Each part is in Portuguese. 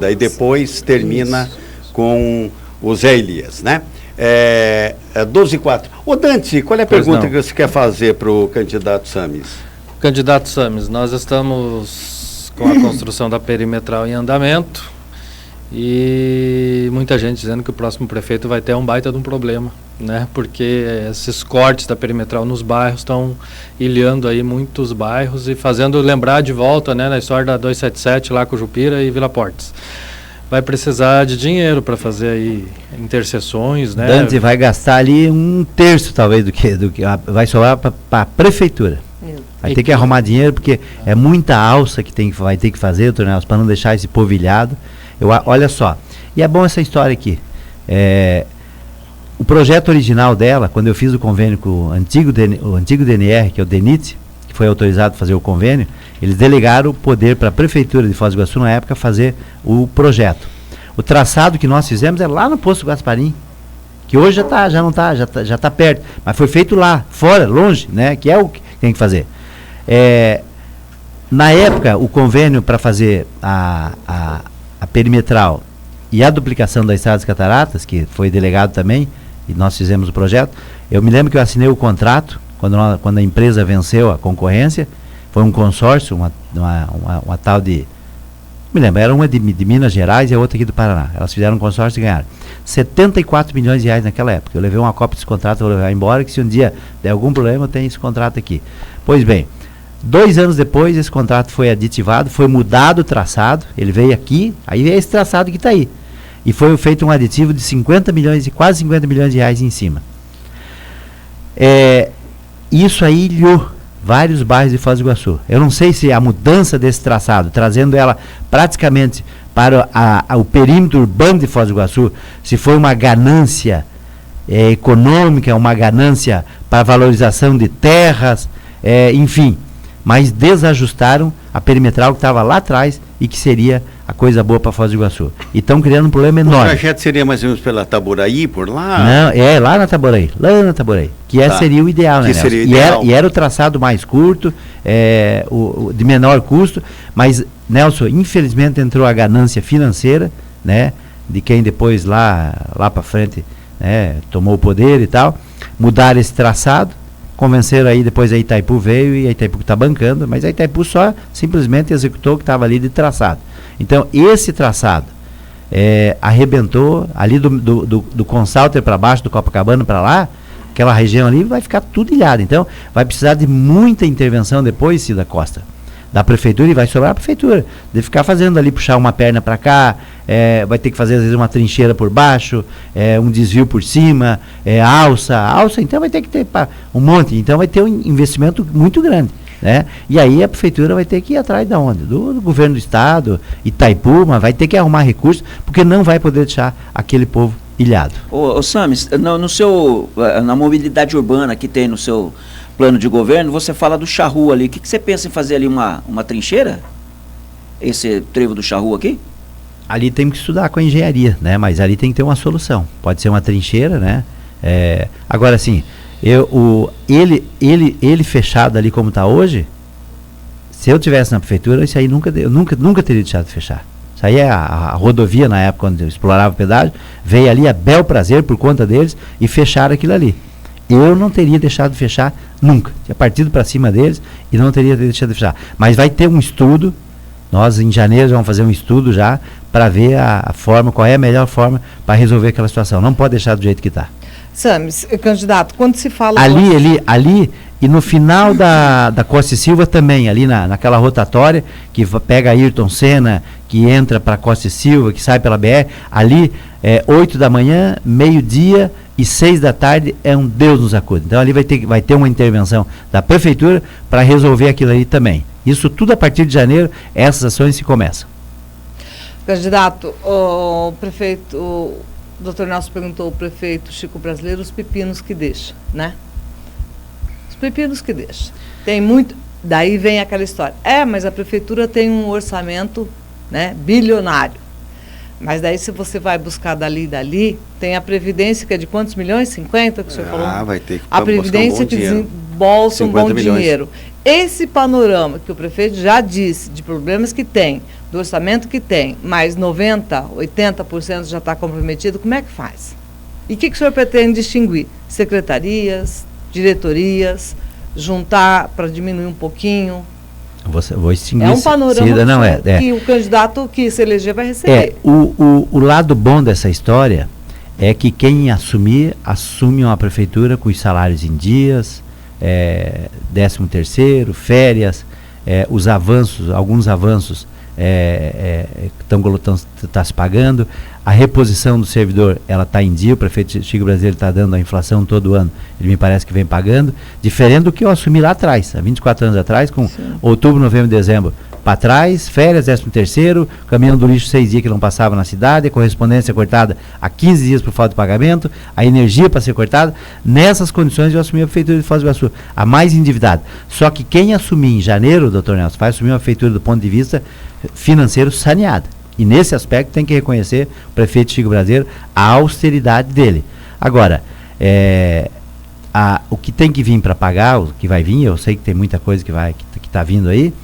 Daí depois termina com o Zé Elias, né? 12h04. Ô Dante, qual é a pergunta que você quer fazer para o candidato Samis? Candidato Samis, nós estamos com a construção da perimetral em andamento e muita gente dizendo que o próximo prefeito vai ter um baita de um problema, né? Porque esses cortes da perimetral nos bairros estão ilhando aí muitos bairros e fazendo lembrar de volta, né, na história da 277 lá com Jupira e Vila Portes. Vai precisar de dinheiro para fazer aí interseções, né? Dante vai gastar ali 1/3 talvez do que vai sobrar para a prefeitura. Vai ter que arrumar dinheiro porque é muita alça que vai ter que fazer, doutor Nelson, para não deixar esse povilhado. Olha só, e é bom essa história aqui. O projeto original dela, quando eu fiz o convênio com o antigo DNR, que é o DENIT, que foi autorizado a fazer o convênio, eles delegaram o poder para a prefeitura de Foz do Iguaçu, na época, fazer o projeto. O traçado que nós fizemos é lá no Poço Gasparim, que hoje já está perto, mas foi feito lá, fora, longe, né, que é o que tem que fazer. Na época, o convênio para fazer a perimetral e a duplicação da Estrada das Cataratas, que foi delegado também, e nós fizemos o projeto, eu me lembro que eu assinei o contrato, quando a empresa venceu a concorrência, foi um consórcio, uma tal de... Me lembro, era uma de Minas Gerais e a outra aqui do Paraná. Elas fizeram um consórcio e ganharam 74 milhões de reais naquela época. Eu levei uma cópia desse contrato, vou levar embora, que se um dia der algum problema, eu tenho esse contrato aqui. Pois bem, 2 anos depois, esse contrato foi aditivado, foi mudado o traçado, ele veio aqui, aí veio esse traçado que está aí. E foi feito um aditivo de 50 milhões, quase 50 milhões de reais em cima. Isso aí ilhou vários bairros de Foz do Iguaçu. Eu não sei se a mudança desse traçado, trazendo ela praticamente para o perímetro urbano de Foz do Iguaçu, se foi uma ganância econômica, uma ganância para a valorização de terras, enfim, mas desajustaram a perimetral que estava lá atrás e que seria a coisa boa para Foz do Iguaçu. E estão criando um problema enorme. O trajeto seria mais ou menos pela Taboraí, por lá? Não, lá na Taboraí, que seria o ideal, né, seria ideal. E era o traçado mais curto, de menor custo, mas, Nelson, infelizmente entrou a ganância financeira, né, de quem depois lá para frente, né, tomou o poder e tal, mudaram esse traçado, convenceram aí, depois a Itaipu veio e a Itaipu está bancando, mas a Itaipu só simplesmente executou o que estava ali de traçado. Então, esse traçado arrebentou ali do Consalter para baixo, do Copacabana para lá, aquela região ali vai ficar tudo ilhado. Então, vai precisar de muita intervenção depois, Cida Costa, da prefeitura, e vai sobrar a prefeitura, de ficar fazendo ali, puxar uma perna para cá, vai ter que fazer às vezes uma trincheira por baixo, um desvio por cima, alça, então vai ter que ter um monte, então vai ter um investimento muito grande, né? E aí a prefeitura vai ter que ir atrás da onde? Do governo do estado, Itaipu, mas vai ter que arrumar recursos, porque não vai poder deixar aquele povo ilhado. Ô Samis, na mobilidade urbana que tem no seu plano de governo, você fala do charrua ali. O que você pensa em fazer ali, uma trincheira? Esse trevo do charrua aqui? Ali tem que estudar com a engenharia, né? Mas ali tem que ter uma solução. Pode ser uma trincheira, né? Agora, assim, ele fechado ali como está hoje, se eu tivesse na prefeitura, isso aí eu nunca teria deixado de fechar. Isso aí a rodovia, na época, quando eu explorava o pedágio, veio ali a bel prazer por conta deles e fecharam aquilo ali. Eu não teria deixado de fechar nunca. Tinha partido para cima deles e não teria deixado de fechar. Mas vai ter um estudo, nós em janeiro vamos fazer um estudo já, para ver qual é a melhor forma para resolver aquela situação. Não pode deixar do jeito que está. Samis, candidato, quando se fala... Ali, e no final da Costa e Silva também, ali naquela rotatória, que pega Ayrton Senna, que entra para Costa e Silva, que sai pela BR, ali, 8 da manhã, meio-dia e 6 da tarde, um Deus nos acuda. Então ali vai ter uma intervenção da prefeitura para resolver aquilo ali também. Isso tudo a partir de janeiro, essas ações se começam. Candidato, o prefeito, o doutor Nelson perguntou ao prefeito Chico Brasileiro os pepinos que deixa, né? Os pepinos que deixa. Tem muito, daí vem aquela história. Mas a prefeitura tem um orçamento, né, bilionário. Mas daí se você vai buscar dali, tem a Previdência, que é de quantos milhões? 50, que o senhor falou? Vai ter que a Previdência que desembolsa um bom dinheiro. Esse panorama que o prefeito já disse, de problemas que tem, do orçamento que tem, mais 90%, 80% já está comprometido, como é que faz? E o que o senhor pretende distinguir? Secretarias, diretorias, juntar para diminuir um pouquinho? Vou extinguir. É um panorama não que o candidato que se eleger vai receber. O lado bom dessa história é que quem assume uma prefeitura com os salários em dias, 13º, férias, os avanços, alguns avanços está se pagando, a reposição do servidor ela está em dia, o prefeito Chico Brasileiro está dando a inflação todo ano, ele me parece que vem pagando, diferente do que eu assumi lá atrás, há 24 anos atrás, com outubro, novembro e dezembro para trás, férias, 13º, caminhão do lixo 6 dias que não passava na cidade, a correspondência cortada há 15 dias por falta de pagamento, a energia para ser cortada. Nessas condições eu assumi a prefeitura de Foz do Iguaçu, a mais endividada. Só que quem assumir em janeiro, doutor Nelson, vai assumir uma prefeitura do ponto de vista financeiro saneada. E nesse aspecto tem que reconhecer o prefeito Chico Brasileiro, a austeridade dele. Agora, o que tem que vir para pagar, o que vai vir, eu sei que tem muita coisa que está vindo aí.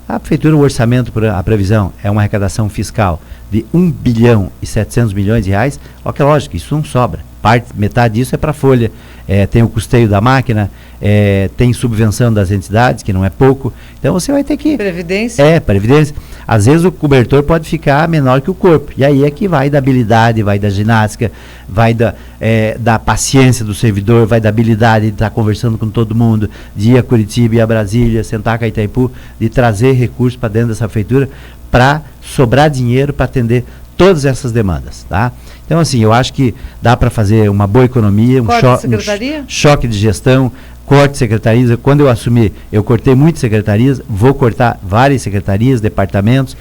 A prefeitura, o orçamento, a previsão é uma arrecadação fiscal de 1 bilhão e 700 milhões de reais. Ok, lógico, isso não sobra. Metade disso é para a folha. Tem o custeio da máquina, tem subvenção das entidades, que não é pouco. Então você vai ter que... Previdência. Previdência. Às vezes o cobertor pode ficar menor que o corpo. E aí é que vai da habilidade, vai da ginástica, vai da paciência do servidor, vai da habilidade de estar conversando com todo mundo, de ir a Curitiba e a Brasília, sentar com a Itaipu, de trazer recursos para dentro dessa prefeitura para sobrar dinheiro para atender todas essas demandas, tá? Então, assim, eu acho que dá para fazer uma boa economia, um choque de gestão, corte de secretarias. Quando eu assumi, eu cortei muitas secretarias, vou cortar várias secretarias, departamentos,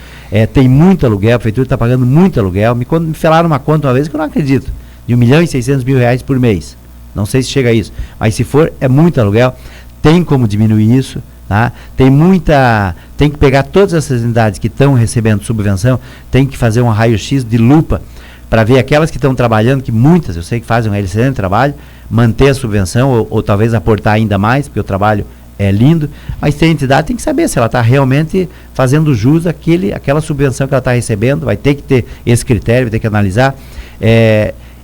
tem muito aluguel, a prefeitura está pagando muito aluguel. Me falaram uma conta uma vez que eu não acredito, de 1 milhão e 600 mil reais por mês. Não sei se chega a isso, mas se for, é muito aluguel. Tem como diminuir isso, tá? Tem que pegar todas essas entidades que estão recebendo subvenção, tem que fazer um raio-x de lupa para ver aquelas que estão trabalhando, que muitas eu sei que fazem um excelente trabalho, manter a subvenção ou talvez aportar ainda mais, porque o trabalho é lindo, mas tem entidade, tem que saber se ela está realmente fazendo jus àquela subvenção que ela está recebendo, vai ter que ter esse critério, vai ter que analisar.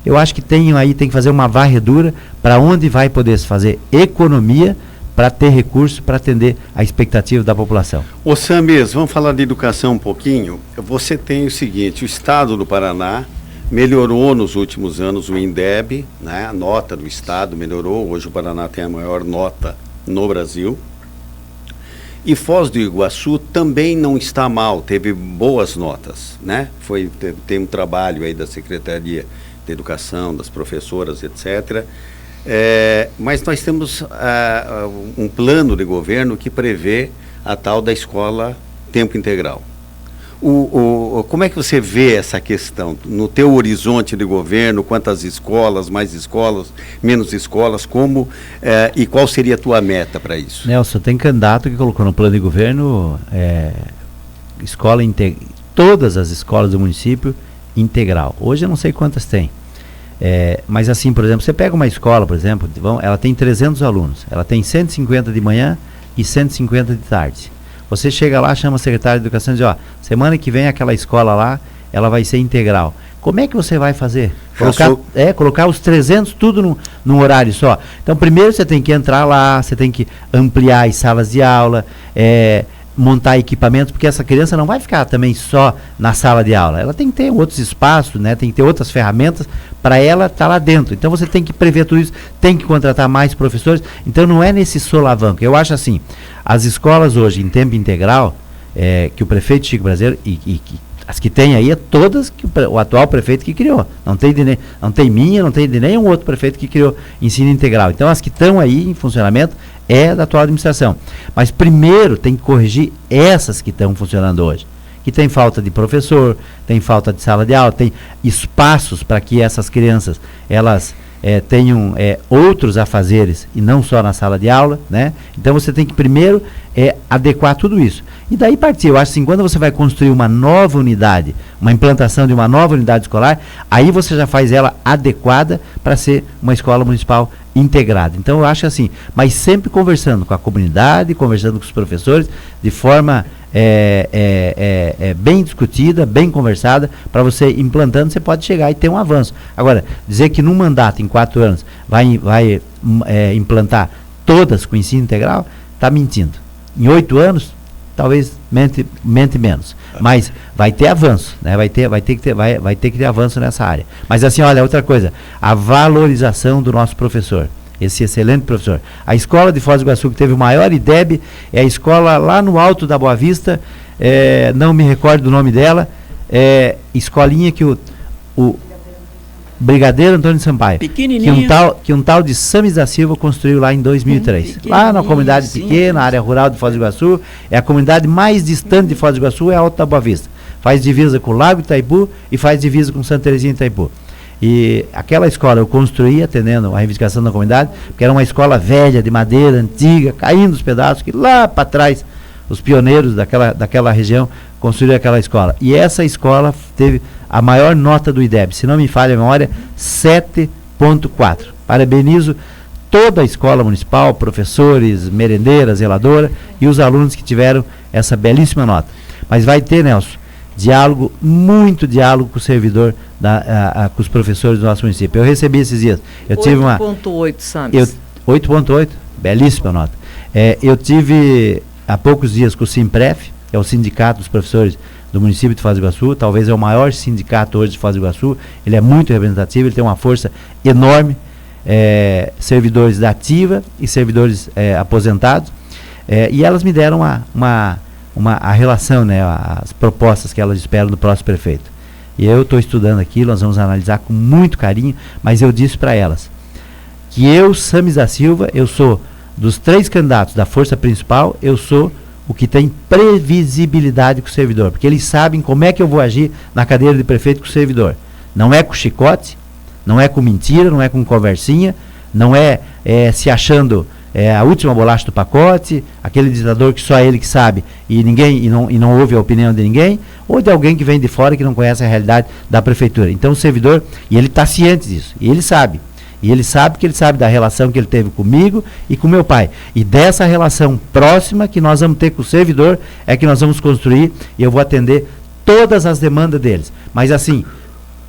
Eu acho que tem que fazer uma varredura para onde vai poder se fazer economia para ter recursos para atender a expectativa da população. Ô Samis, vamos falar de educação um pouquinho. Você tem o seguinte, o Estado do Paraná melhorou nos últimos anos o INDEB, né? A nota do Estado melhorou, hoje o Paraná tem a maior nota no Brasil. E Foz do Iguaçu também não está mal, teve boas notas, né? Tem um trabalho aí da Secretaria de Educação, das professoras, etc., mas nós temos um plano de governo que prevê a tal da escola tempo integral. Como é que você vê essa questão? No teu horizonte de governo, quantas escolas, mais escolas, menos escolas, e qual seria a tua meta para isso? Nelson, tem candidato que colocou no plano de governo todas as escolas do município integral. Hoje eu não sei quantas tem. Mas assim, por exemplo, você pega uma escola, por exemplo, ela tem 300 alunos, ela tem 150 de manhã e 150 de tarde. Você chega lá, chama a secretária de educação e diz, semana que vem aquela escola lá, ela vai ser integral. Como é que você vai fazer? Colocar os 300 tudo num horário só. Então, primeiro você tem que entrar lá, você tem que ampliar as salas de aula, montar equipamentos, porque essa criança não vai ficar também só na sala de aula. Ela tem que ter outros espaços, né? Tem que ter outras ferramentas para ela estar lá dentro. Então você tem que prever tudo isso, tem que contratar mais professores. Então não é nesse solavanco. Eu acho assim, as escolas hoje em tempo integral, que o prefeito Chico Brasileiro, e as que tem aí, todas que o atual prefeito que criou. Não tem minha, não tem de nenhum outro prefeito que criou ensino integral. Então as que estão aí em funcionamento é da atual administração. Mas primeiro tem que corrigir essas que estão funcionando hoje. Que tem falta de professor, tem falta de sala de aula, tem espaços para que essas crianças elas tenham outros afazeres e não só na sala de aula, né? Então você tem que primeiro adequar tudo isso. E daí partir. Eu acho assim, quando você vai construir uma nova unidade, uma implantação de uma nova unidade escolar, aí você já faz ela adequada para ser uma escola municipal integrada. Então eu acho assim, mas sempre conversando com a comunidade, conversando com os professores, de forma bem discutida, bem conversada, para você implantando, você pode chegar e ter um avanço. Agora, dizer que num mandato, em 4 anos, vai implantar todas com ensino integral, está mentindo. Em 8 anos, talvez mente menos, mas vai ter avanço, né? vai ter que ter avanço nessa área. Mas assim, olha, outra coisa, a valorização do nosso professor, esse excelente professor. A escola de Foz do Iguaçu que teve o maior IDEB é a escola lá no alto da Boa Vista, não me recordo do nome dela, escolinha que o Brigadeiro Antônio Sampaio, que um tal de Sames da Silva construiu lá em 2003. Lá na comunidade pequena, área rural de Foz do Iguaçu, é a comunidade mais distante de Foz do Iguaçu, é a Alto da Boa Vista. Faz divisa com o Lago Itaipu e faz divisa com Santa Terezinha de Itaipu. E aquela escola eu construí atendendo a reivindicação da comunidade, porque era uma escola velha, de madeira, antiga, caindo os pedaços, que lá para trás os pioneiros daquela região construíram aquela escola. E essa escola teve a maior nota do IDEB, se não me falha a memória, 7.4. Parabenizo toda a escola municipal, professores, merendeiras, zeladora e os alunos que tiveram essa belíssima nota. Mas vai ter, Nelson, diálogo, muito diálogo com o servidor, com os professores do nosso município. Eu recebi esses dias. 8.8, Sames. 8.8, belíssima nota. Eu tive há poucos dias com o Simpref, que é o sindicato dos professores do município de Foz do Iguaçu, talvez é o maior sindicato hoje de Foz do Iguaçu, ele é muito representativo, ele tem uma força enorme, servidores da ativa e servidores aposentados, e elas me deram a relação, né, as propostas que elas esperam do próximo prefeito. E eu estou estudando aquilo, nós vamos analisar com muito carinho, mas eu disse para elas que eu, Sames da Silva, eu sou dos 3 candidatos da força principal, eu sou o que tem previsibilidade com o servidor, porque eles sabem como é que eu vou agir na cadeira de prefeito com o servidor. Não é com chicote, não é com mentira, não é com conversinha, não é se achando a última bolacha do pacote, aquele ditador que só ele que sabe e não ouve a opinião de ninguém, ou de alguém que vem de fora que não conhece a realidade da prefeitura. Então o servidor, e ele está ciente disso, e ele sabe. E ele sabe que ele sabe da relação que ele teve comigo e com meu pai. E dessa relação próxima que nós vamos ter com o servidor é que nós vamos construir e eu vou atender todas as demandas deles. Mas assim,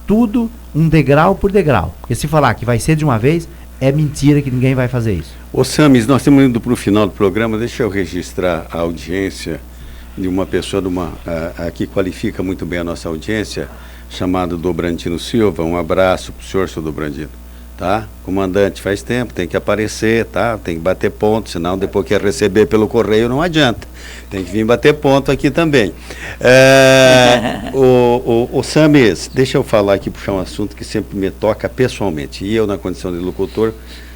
tudo um degrau por degrau. Porque se falar que vai ser de uma vez, é mentira que ninguém vai fazer isso. Ô Sames, nós estamos indo para o final do programa, deixa eu registrar a audiência de uma pessoa que qualifica muito bem a nossa audiência, chamado Dobrandino Silva. Um abraço para o senhor, seu Dobrandino. Tá? Comandante, faz tempo, tem que aparecer, tá? Tem que bater ponto, senão depois que receber pelo correio não adianta. Tem que vir bater ponto aqui também. O Sames, deixa eu falar aqui, puxar um assunto que sempre me toca pessoalmente. E eu, na condição de locutor,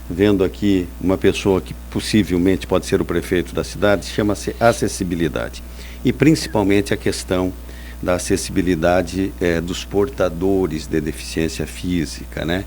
vendo aqui uma pessoa que possivelmente pode ser o prefeito da cidade, chama-se acessibilidade. E principalmente a questão da acessibilidade dos portadores de deficiência física, né?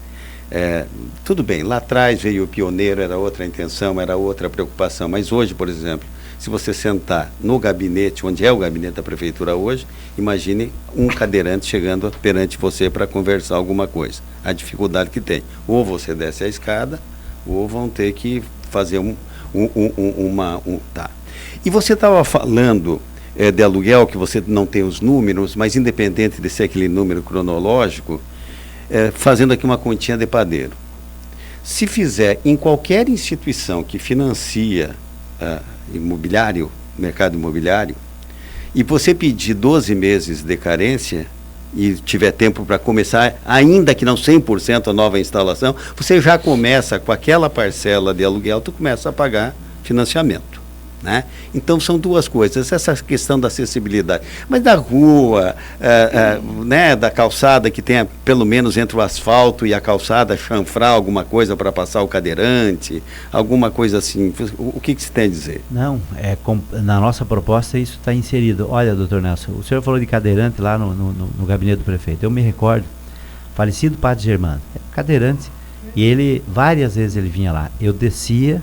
Tudo bem, lá atrás veio o pioneiro, era outra intenção, era outra preocupação, mas hoje, por exemplo, se você sentar no gabinete, onde é o gabinete da prefeitura hoje, imagine um cadeirante chegando perante você para conversar alguma coisa, a dificuldade que tem. Ou você desce a escada, ou vão ter que fazer tá. E você estava falando de aluguel, que você não tem os números, mas independente de ser aquele número cronológico, fazendo aqui uma continha de padeiro. Se fizer em qualquer instituição que financia imobiliário, mercado imobiliário, e você pedir 12 meses de carência e tiver tempo para começar, ainda que não 100% a nova instalação, você já começa com aquela parcela de aluguel, tu começa a pagar financiamento. Né? Então são duas coisas, essa questão da acessibilidade, mas da rua, né, da calçada que tenha pelo menos entre o asfalto e a calçada chanfrar alguma coisa para passar o cadeirante, alguma coisa assim, o que você tem a dizer? Não, na nossa proposta isso está inserido. Olha, doutor Nelson, o senhor falou de cadeirante lá no gabinete do prefeito, eu me recordo, falecido padre Germano, cadeirante, e ele, várias vezes ele vinha lá, eu descia,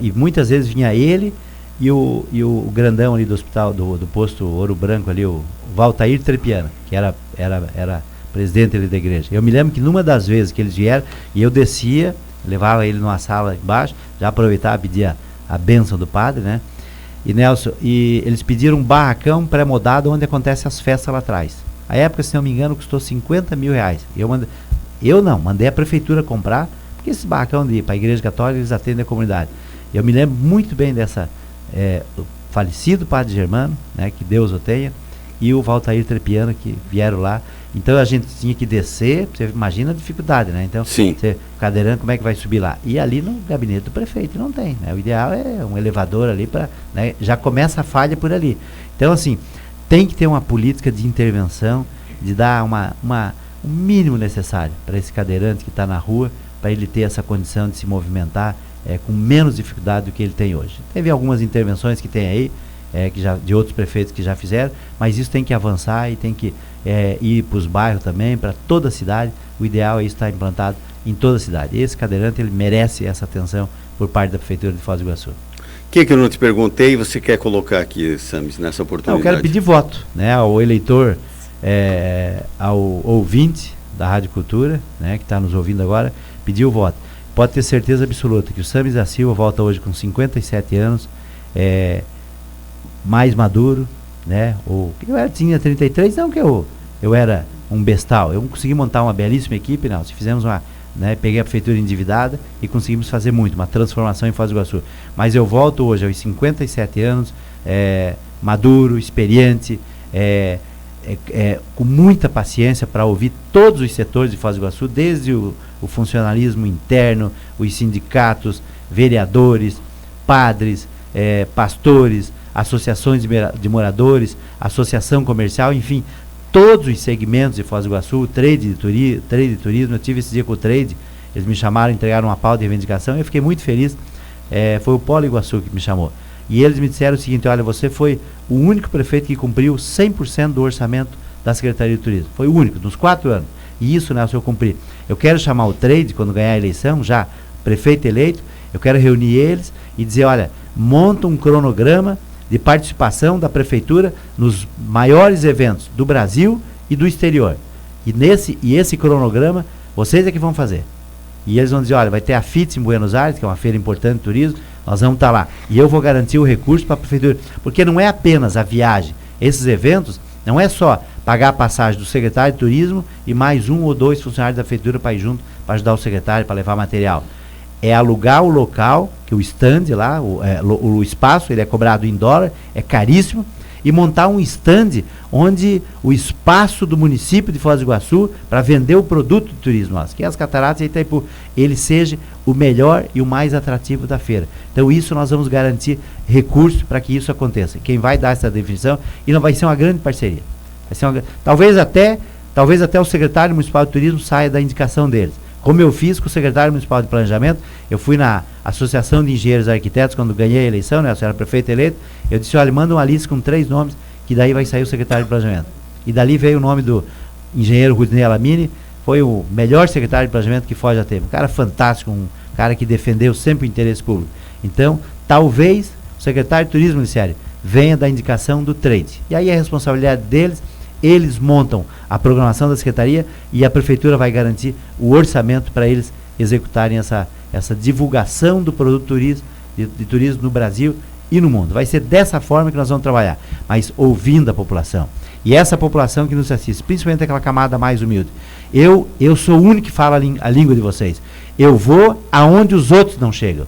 e muitas vezes vinha ele e o grandão ali do hospital, do posto Ouro Branco ali, o Valtair Trepiano, que era presidente ali da igreja. Eu me lembro que numa das vezes que eles vieram, e eu descia, levava ele numa sala embaixo, já aproveitava e pedia a bênção do padre, né? E Nelson, e eles pediram um barracão pré-modado onde acontecem as festas lá atrás. A época, se não me engano, custou 50 mil reais. Mandei a prefeitura comprar, porque esse barracão para a igreja católica, eles atendem a comunidade. Eu me lembro muito bem do falecido padre Germano, né, que Deus o tenha, e o Valtair Trepiano, que vieram lá. Então a gente tinha que descer, você imagina a dificuldade, né? Então, Sim. Você, cadeirante, como é que vai subir lá? E ali no gabinete do prefeito não tem, né? O ideal é um elevador ali para, né, já começa a falha por ali. Então, assim, tem que ter uma política de intervenção, de dar o mínimo necessário para esse cadeirante que está na rua, para ele ter essa condição de se movimentar com menos dificuldade do que ele tem hoje. Teve algumas intervenções que tem aí, de outros prefeitos que já fizeram, mas isso tem que avançar e tem que ir para os bairros também, para toda a cidade. O ideal é isso estar implantado em toda a cidade. Esse cadeirante, ele merece essa atenção por parte da Prefeitura de Foz do Iguaçu. O que eu não te perguntei e você quer colocar aqui, Samis, nessa oportunidade? Eu quero pedir voto, né, ao eleitor, ao ouvinte da Rádio Cultura, né, que está nos ouvindo agora, pedir o voto. Pode ter certeza absoluta que o Samis da Silva volta hoje com 57 anos, mais maduro, né? Tinha 33, não que eu era um bestal. Eu consegui montar uma belíssima equipe, não. Fizemos peguei a prefeitura endividada e conseguimos fazer uma transformação em Foz do Iguaçu. Mas eu volto hoje aos 57 anos, maduro, experiente, com muita paciência para ouvir todos os setores de Foz do Iguaçu, desde o funcionalismo interno, os sindicatos, vereadores, padres, pastores, associações de moradores, associação comercial, enfim, todos os segmentos de Foz do Iguaçu, trade de turismo. Eu tive esse dia com o trade, eles me chamaram, entregaram uma pauta de reivindicação e eu fiquei muito feliz. Foi o Polo Iguaçu que me chamou. E eles me disseram o seguinte: olha, você foi o único prefeito que cumpriu 100% do orçamento da Secretaria de Turismo. Foi o único, nos 4 anos. E isso, Nelson, eu cumpri. Eu quero chamar o trade, quando ganhar a eleição, já prefeito eleito, eu quero reunir eles e dizer, olha, monta um cronograma de participação da prefeitura nos maiores eventos do Brasil e do exterior. E esse cronograma, vocês é que vão fazer. E eles vão dizer, olha, vai ter a FITS em Buenos Aires, que é uma feira importante de turismo, nós vamos estar lá. E eu vou garantir o recurso para a prefeitura. Porque não é apenas a viagem. Esses eventos, não é só pagar a passagem do secretário de turismo e mais 1 ou 2 funcionários da prefeitura para ir junto, para ajudar o secretário, para levar material. É alugar o local, que o stand lá, o espaço, ele é cobrado em dólar, é caríssimo, e montar um stand onde o espaço do município de Foz do Iguaçu, para vender o produto de turismo nosso, que é as Cataratas e Itaipu, ele seja o melhor e o mais atrativo da feira. Então isso nós vamos garantir recursos para que isso aconteça. Quem vai dar essa definição, e não vai ser uma grande parceria. Vai ser talvez até o secretário municipal de turismo saia da indicação deles. Como eu fiz com o secretário municipal de planejamento, eu fui na Associação de Engenheiros e Arquitetos, quando ganhei a eleição, né, eu era prefeito eleito, eu disse, olha, manda uma lista com 3 nomes, que daí vai sair o secretário de planejamento. E dali veio o nome do engenheiro Rudinei Alamini, foi o melhor secretário de planejamento que Foz já teve. Um cara fantástico, um cara que defendeu sempre o interesse público. Então, talvez o secretário de turismo, Licério, venha da indicação do trade. E aí a responsabilidade deles, eles montam a programação da secretaria e a prefeitura vai garantir o orçamento para eles executarem essa divulgação do produto de turismo no Brasil e no mundo. Vai ser dessa forma que nós vamos trabalhar, mas ouvindo a população. E essa população que nos assiste, principalmente aquela camada mais humilde. Eu sou o único que fala a língua de vocês. Eu vou aonde os outros não chegam.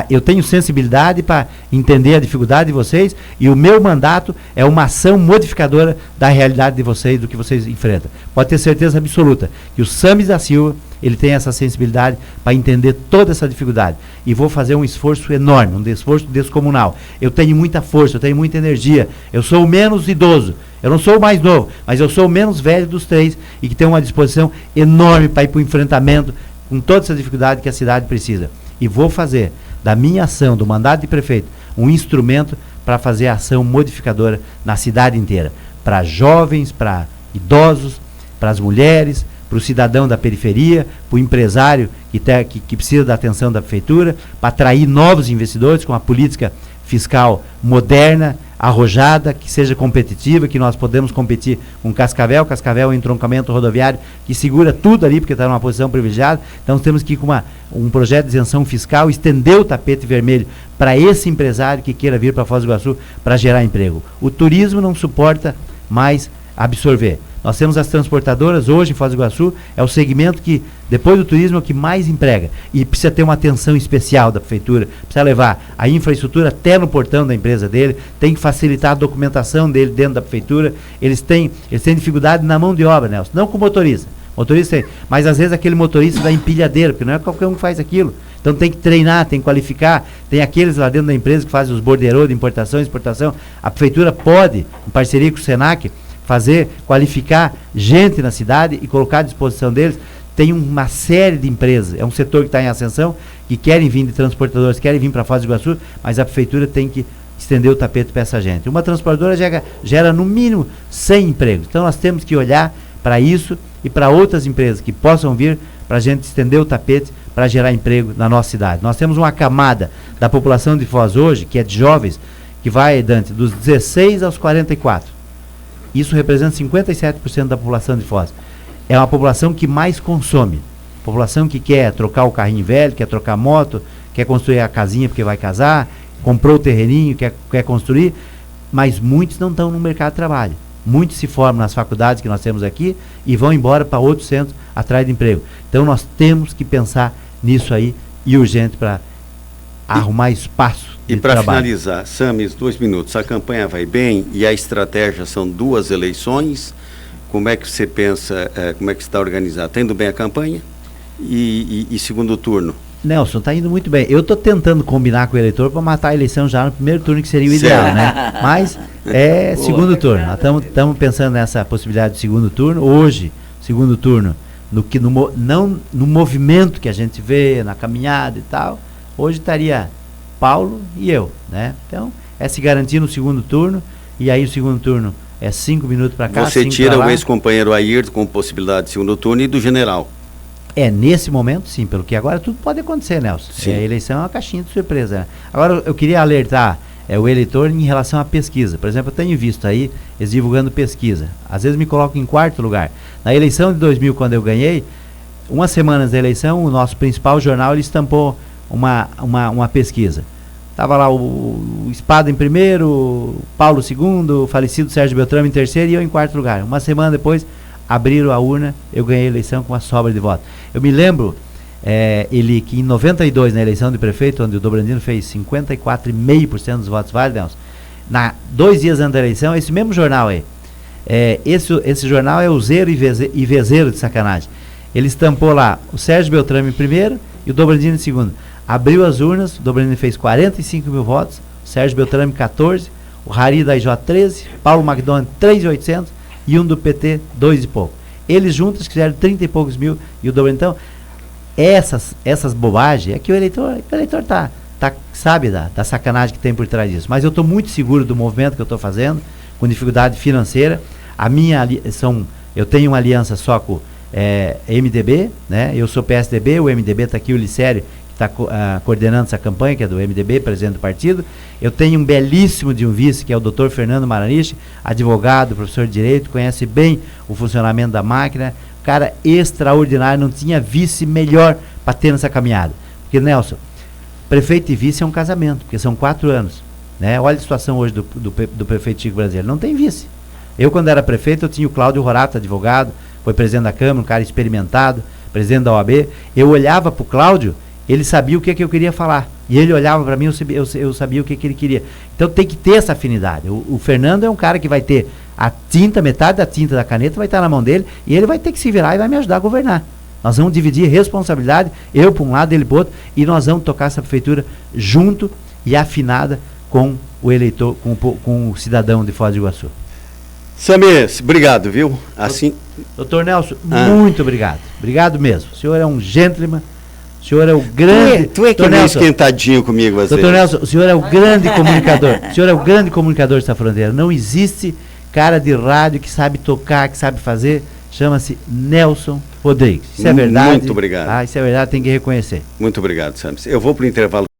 Eu tenho sensibilidade para entender a dificuldade de vocês e o meu mandato é uma ação modificadora da realidade de vocês, do que vocês enfrentam. Pode ter certeza absoluta que o Samis da Silva, ele tem essa sensibilidade para entender toda essa dificuldade. E vou fazer um esforço enorme, um esforço descomunal. Eu tenho muita força, eu tenho muita energia. Eu sou o menos idoso, eu não sou o mais novo, mas eu sou o menos velho dos 3 e que tem uma disposição enorme para ir para o enfrentamento com toda essa dificuldade que a cidade precisa. E vou fazer da minha ação, do mandato de prefeito, um instrumento para fazer a ação modificadora na cidade inteira. Para jovens, para idosos, para as mulheres, para o cidadão da periferia, para o empresário que precisa da atenção da prefeitura, para atrair novos investidores com a política fiscal moderna, arrojada, que seja competitiva, que nós podemos competir com Cascavel. Cascavel é um entroncamento rodoviário que segura tudo ali, porque está numa posição privilegiada. Então temos que ir com um projeto de isenção fiscal, estender o tapete vermelho para esse empresário que queira vir para Foz do Iguaçu para gerar emprego. O turismo não suporta mais absorver. Nós temos as transportadoras, hoje em Foz do Iguaçu, é o segmento que, depois do turismo, é o que mais emprega. E precisa ter uma atenção especial da prefeitura, precisa levar a infraestrutura até no portão da empresa dele, tem que facilitar a documentação dele dentro da prefeitura. Eles têm dificuldade na mão de obra, Nelson, não com o motorista. Motorista tem, mas às vezes aquele motorista da empilhadeira, porque não é qualquer um que faz aquilo. Então tem que treinar, tem que qualificar, tem aqueles lá dentro da empresa que fazem os borderôs de importação e exportação. A prefeitura pode, em parceria com o Senac, qualificar gente na cidade e colocar à disposição deles. Tem uma série de empresas, é um setor que está em ascensão, que querem vir de transportadores, querem vir para Foz do Iguaçu, mas a prefeitura tem que estender o tapete para essa gente. Uma transportadora gera no mínimo 100 empregos, então nós temos que olhar para isso e para outras empresas que possam vir para a gente estender o tapete para gerar emprego na nossa cidade. Nós temos uma camada da população de Foz hoje, que é de jovens, que vai, Dante, dos 16 aos 44. Isso representa 57% da população de Foz. É uma população que mais consome. População que quer trocar o carrinho velho, quer trocar moto, quer construir a casinha porque vai casar, comprou o terreninho, quer construir, mas muitos não estão no mercado de trabalho. Muitos se formam nas faculdades que nós temos aqui e vão embora para outros centros atrás de emprego. Então nós temos que pensar nisso aí e urgente para arrumar espaço. E para finalizar, Samis, 2 minutos, a campanha vai bem e a estratégia são 2 eleições. Como é que você pensa, como é que está organizado? Está indo bem a campanha? E segundo turno? Nelson, está indo muito bem. Eu estou tentando combinar com o eleitor para matar a eleição já no primeiro turno, que seria o ideal, né? Mas é segundo turno. Nós estamos pensando nessa possibilidade de segundo turno. Hoje, segundo turno, não no movimento que a gente vê, na caminhada e tal, hoje estaria Paulo e eu, né? Então, é se garantir no segundo turno, e aí o segundo turno é 5 minutos para cá, Você tira o ex-companheiro Ayrton com possibilidade de segundo turno e do general. Nesse momento, sim, pelo que agora tudo pode acontecer, Nelson. Sim. A eleição é uma caixinha de surpresa, né? Agora, eu queria alertar o eleitor em relação à pesquisa. Por exemplo, eu tenho visto aí, eles divulgando pesquisa. Às vezes me colocam em 4º lugar. Na eleição de 2000, quando eu ganhei, umas semanas da eleição, o nosso principal jornal, ele estampou uma pesquisa. Estava lá o Espada em primeiro, Paulo segundo, o falecido Sérgio Beltrame em terceiro e eu em 4º lugar. Uma semana depois, abriram a urna, eu ganhei a eleição com uma sobra de votos. Eu me lembro que em 92, na eleição de prefeito, onde o Dobrandino fez 54,5% dos votos válidos, 2 dias antes da eleição, esse mesmo jornal aí, esse jornal é o Zero e Vezeiro de sacanagem. Ele estampou lá o Sérgio Beltrame em primeiro e o Dobrandino em segundo. Abriu as urnas, o Dobrandino fez 45 mil votos, o Sérgio Beltrame 14, o Rari da IJ 13, Paulo McDonald 3.800 e um do PT 2 e pouco. Eles juntos fizeram 30 e poucos mil e o Dobrandino. Então, essas bobagens é que o eleitor sabe da sacanagem que tem por trás disso. Mas eu estou muito seguro do movimento que eu estou fazendo, com dificuldade financeira. Eu tenho uma aliança só com MDB, né? Eu sou PSDB, o MDB está aqui, o Licério, que está coordenando essa campanha, que é do MDB, presidente do partido. Eu tenho um belíssimo de um vice, que é o Dr. Fernando Maranich, advogado, professor de Direito, conhece bem o funcionamento da máquina, cara extraordinário, não tinha vice melhor para ter nessa caminhada. Porque, Nelson, prefeito e vice é um casamento, porque são 4 anos. Né? Olha a situação hoje do prefeito Chico Brasileiro, não tem vice. Eu, quando era prefeito, eu tinha o Cláudio Rorato, advogado, foi presidente da Câmara, um cara experimentado, presidente da OAB. Eu olhava para o Cláudio, ele sabia o que eu queria falar. E ele olhava para mim, eu sabia o que ele queria. Então tem que ter essa afinidade. O Fernando é um cara que vai ter a tinta, metade da tinta da caneta vai estar na mão dele, e ele vai ter que se virar e vai me ajudar a governar. Nós vamos dividir responsabilidade, eu para um lado, ele para o outro, e nós vamos tocar essa prefeitura junto e afinada com o eleitor, com o cidadão de Foz do Iguaçu. Sames, obrigado, viu? Assim... Doutor Nelson, muito obrigado. Obrigado mesmo. O senhor é um gentleman. O senhor é o grande... Tu é que é meio esquentadinho comigo, às vezes. Doutor Nelson, o senhor é o grande comunicador. O senhor é o grande comunicador dessa fronteira. Não existe cara de rádio que sabe tocar, que sabe fazer. Chama-se Nelson Rodrigues. Isso é verdade. Muito obrigado. Isso é verdade, tem que reconhecer. Muito obrigado, Sames. Eu vou para o intervalo.